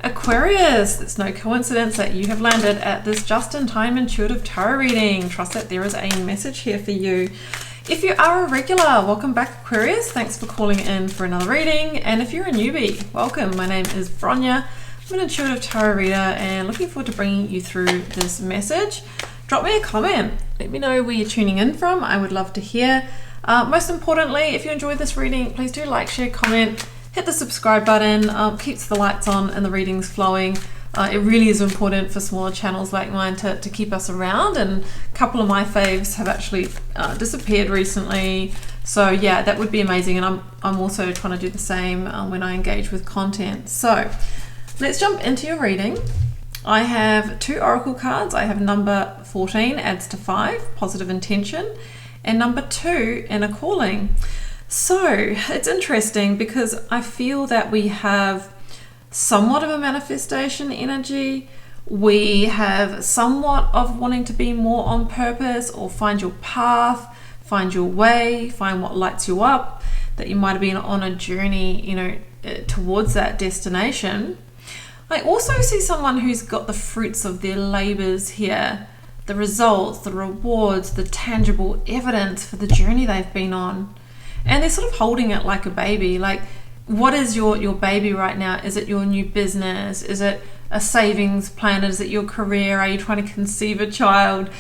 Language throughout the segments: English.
Aquarius, it's no coincidence that you have landed at this just-in-time intuitive tarot reading. Trust that there is a message here for you. If you are a regular, welcome back Aquarius. Thanks for calling in for another reading. And if you're a newbie, welcome. My name is Bronya. I'm an intuitive tarot reader and looking forward to bringing you through this message. Drop me a comment. Let me know where you're tuning in from. I would love to hear. Most importantly, if you enjoyed this reading, please do like, share, comment. Hit the subscribe button, keeps the lights on and the readings flowing. It really is important for smaller channels like mine to keep us around, and a couple of my faves have actually disappeared recently. So yeah, that would be amazing, and I'm also trying to do the same when I engage with content. So let's jump into your reading. I have 2 oracle cards. I have number 14, adds to 5, positive intention, and number 2, inner calling. So it's interesting because I feel that we have somewhat of a manifestation energy. We have somewhat of wanting to be more on purpose or find your path, find your way, find what lights you up, that you might have been on a journey, towards that destination. I also see someone who's got the fruits of their labors here, the results, the rewards, the tangible evidence for the journey they've been on. And they're sort of holding it like a baby. Like, what is your baby right now? Is it your new business? Is it a savings plan? Is it your career? Are you trying to conceive a child?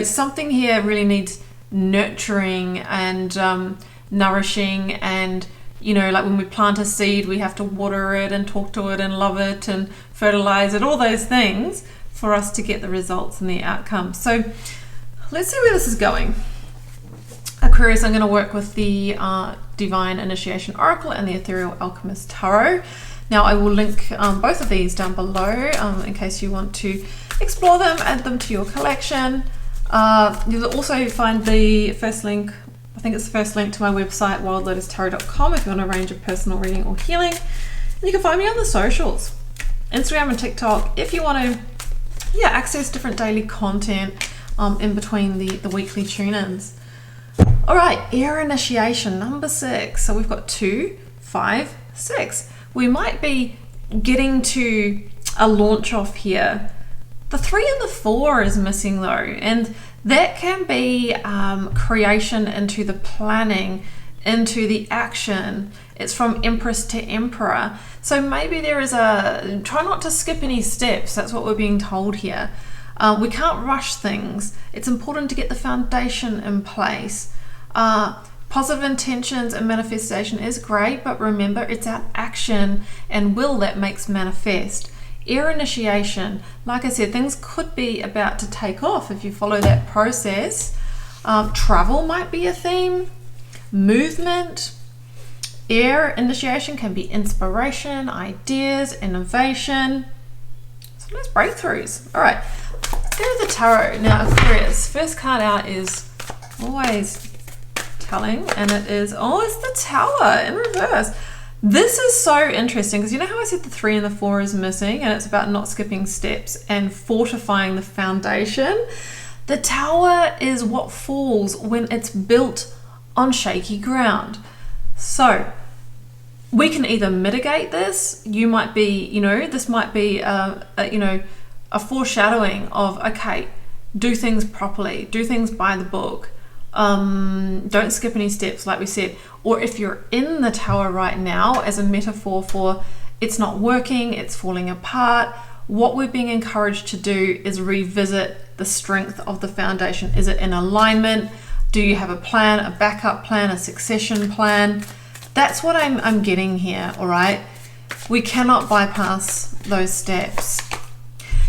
Something here really needs nurturing and nourishing. And, like when we plant a seed, we have to water it and talk to it and love it and fertilize it, all those things for us to get the results and the outcomes. So let's see where this is going. Aquarius, I'm going to work with the Divine Initiation Oracle and the Ethereal Alchemist Tarot. Now I will link both of these down below in case you want to explore them, add them to your collection. You'll also find the first link, I think it's the first link to my website, wildlotustarot.com, if you want a range of personal reading or healing. And you can find me on the socials, Instagram and TikTok, if you want to access different daily content in between the weekly tune-ins. All right, air initiation, number 6. So we've got 2, 5, 6. We might be getting to a launch off here. The 3 and the 4 is missing though, and that can be creation into the planning, into the action. It's from Empress to Emperor. So maybe there is try not to skip any steps. That's what we're being told here. We can't rush things. It's important to get the foundation in place. Positive intentions and manifestation is great, but remember, it's our action and will that makes manifest. Air initiation, like I said, things could be about to take off if you follow that process. Travel might be a theme. Movement. Air initiation can be inspiration, ideas, innovation, sometimes breakthroughs. All right, let's go to the tarot. Now, Aquarius, first card out is always telling, and it is, it's the Tower in reverse. This is so interesting because you know how I said the 3 and the 4 is missing, and it's about not skipping steps and fortifying the foundation. The Tower is what falls when it's built on shaky ground. So we can either mitigate this. You might be, this might be a foreshadowing of, okay, do things properly, do things by the book. Don't skip any steps, like we said. Or if you're in the Tower right now, as a metaphor for it's not working, it's falling apart, what we're being encouraged to do is revisit the strength of the foundation. Is it in alignment? Do you have a plan, a backup plan, a succession plan? That's what I'm getting here, all right? We cannot bypass those steps.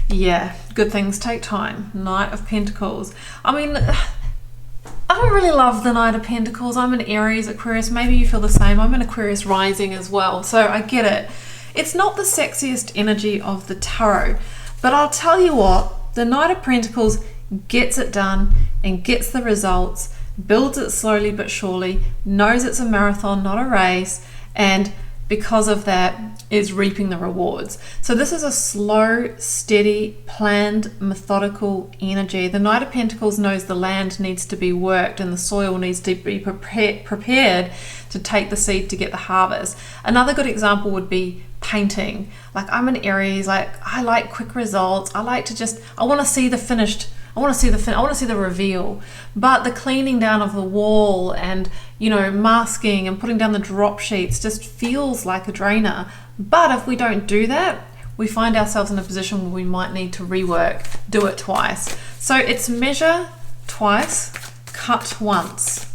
Yeah, good things take time. Knight of Pentacles. I mean, I don't really love the Knight of Pentacles. I'm an Aries, Aquarius. Maybe you feel the same. I'm an Aquarius rising as well, so I get it. It's not the sexiest energy of the tarot, but I'll tell you what, the Knight of Pentacles gets it done and gets the results, builds it slowly but surely, knows it's a marathon, not a race, and because of that is reaping the rewards. So this is a slow, steady, planned, methodical energy. The Knight of Pentacles knows the land needs to be worked and the soil needs to be prepared to take the seed to get the harvest. Another good example would be painting. Like I'm an Aries, like I like quick results. I want to see the finished, I want to see the reveal. But the cleaning down of the wall and, you know, masking and putting down the drop sheets just feels like a drainer. But if we don't do that, we find ourselves in a position where we might need to rework, do it twice. So it's measure twice, cut once.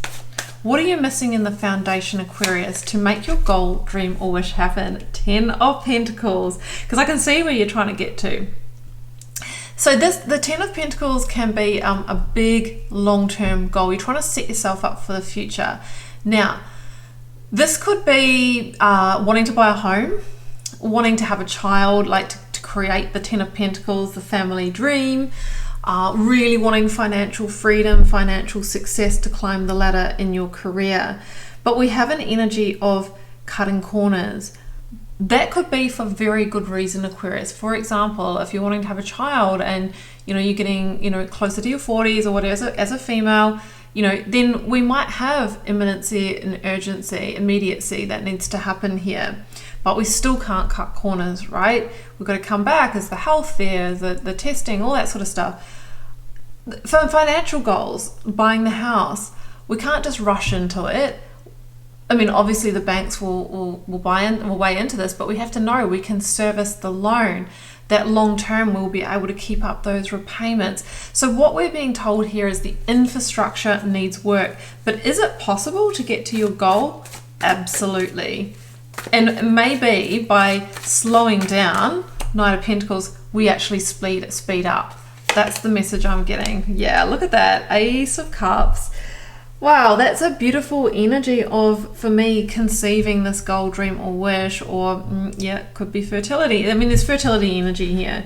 What are you missing in the foundation, Aquarius, to make your goal, dream, or wish happen? 10 of Pentacles, because I can see where you're trying to get to. So the 10 of Pentacles can be a big long-term goal. You're trying to set yourself up for the future. Now, this could be wanting to buy a home, wanting to have a child, like to create the 10 of Pentacles, the family dream, really wanting financial freedom, financial success, to climb the ladder in your career. But we have an energy of cutting corners. That could be for very good reason, Aquarius. For example, if you're wanting to have a child and, you know, you're getting, you know, closer to your 40s or whatever, as a female, you know, then we might have imminency and urgency, immediacy that needs to happen here. But we still can't cut corners, right? We've got to come back as the health there, the testing, all that sort of stuff. For financial goals, buying the house, we can't just rush into it. I mean, obviously the banks will weigh into this, but we have to know we can service the loan, that long term we'll be able to keep up those repayments. So what we're being told here is the infrastructure needs work. But is it possible to get to your goal? Absolutely. And maybe by slowing down, Knight of Pentacles, we actually speed up. That's the message I'm getting. Yeah, look at that. Ace of Cups. Wow, that's a beautiful energy of, for me, conceiving this goal, dream, or wish, or yeah, it could be fertility. I mean, there's fertility energy here.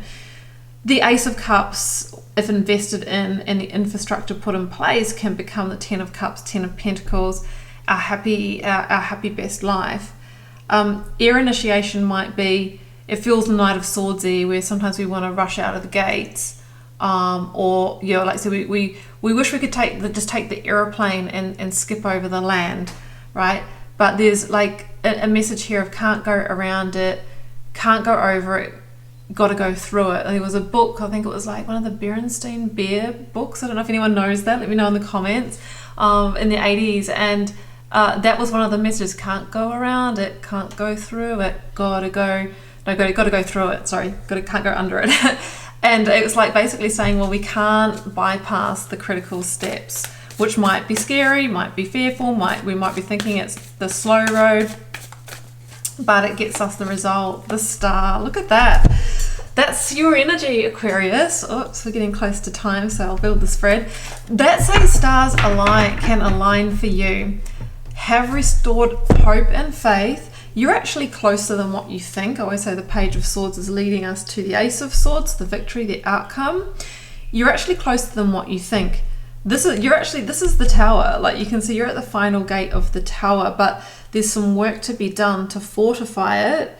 The Ace of Cups, if invested in and the infrastructure put in place, can become the 10 of Cups, 10 of Pentacles, our happy best life. Air initiation might be, it feels the Knight of Swordsy, where sometimes we want to rush out of the gates. Or, you know, like, so we wish we could just take the aeroplane and skip over the land, right? But there's like a message here of can't go around it, can't go over it, got to go through it. There was a book, I think it was like one of the Berenstain Bear books. I don't know if anyone knows that. Let me know in the comments. In the 80s, and that was one of the messages: can't go around it, can't go through it, got to go through it. Sorry, can't go under it. And it was like basically saying, well, we can't bypass the critical steps, which might be scary, might be fearful, we might be thinking it's the slow road, but it gets us the result, the star. Look at that. That's your energy, Aquarius. Oops, we're getting close to time, so I'll build the spread. That's how stars can align for you. Have restored hope and faith. You're actually closer than what you think. I always say the Page of Swords is leading us to the Ace of Swords, the victory, the outcome. You're actually closer than what you think. This is the Tower. Like, you can see you're at the final gate of the Tower, but there's some work to be done to fortify it,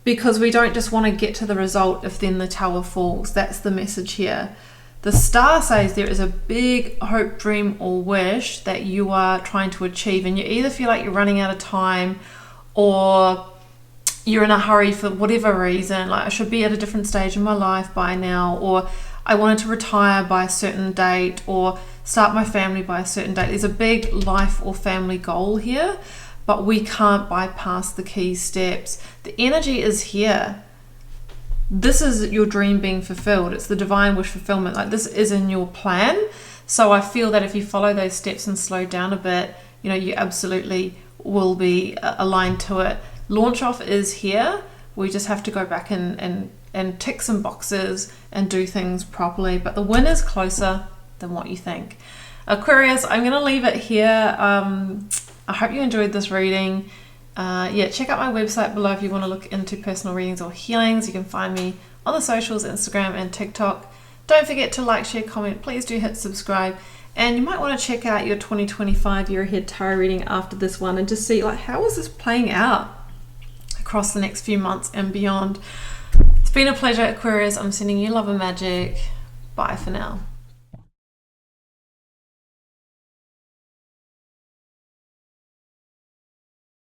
because we don't just want to get to the result if then the Tower falls. That's the message here. The Star says there is a big hope, dream, or wish that you are trying to achieve, and you either feel like you're running out of time, or you're in a hurry for whatever reason, like I should be at a different stage in my life by now, or I wanted to retire by a certain date, or start my family by a certain date. There's a big life or family goal here, but we can't bypass the key steps. The energy is here. This is your dream being fulfilled. It's the divine wish fulfillment. Like, this is in your plan. So I feel that if you follow those steps and slow down a bit, you know, you absolutely will be aligned to it. Launch off is here. We just have to go back and tick some boxes and do things properly. But the win is closer than what you think. Aquarius, I'm going to leave it here. I hope you enjoyed this reading. Yeah, check out my website below if you want to look into personal readings or healings. You can find me on the socials, Instagram and TikTok. Don't forget to like, share, comment. Please do hit subscribe. And you might want to check out your 2025 year ahead tarot reading after this one and just see, like, how is this playing out across the next few months and beyond. It's been a pleasure, Aquarius. I'm sending you love and magic. Bye for now.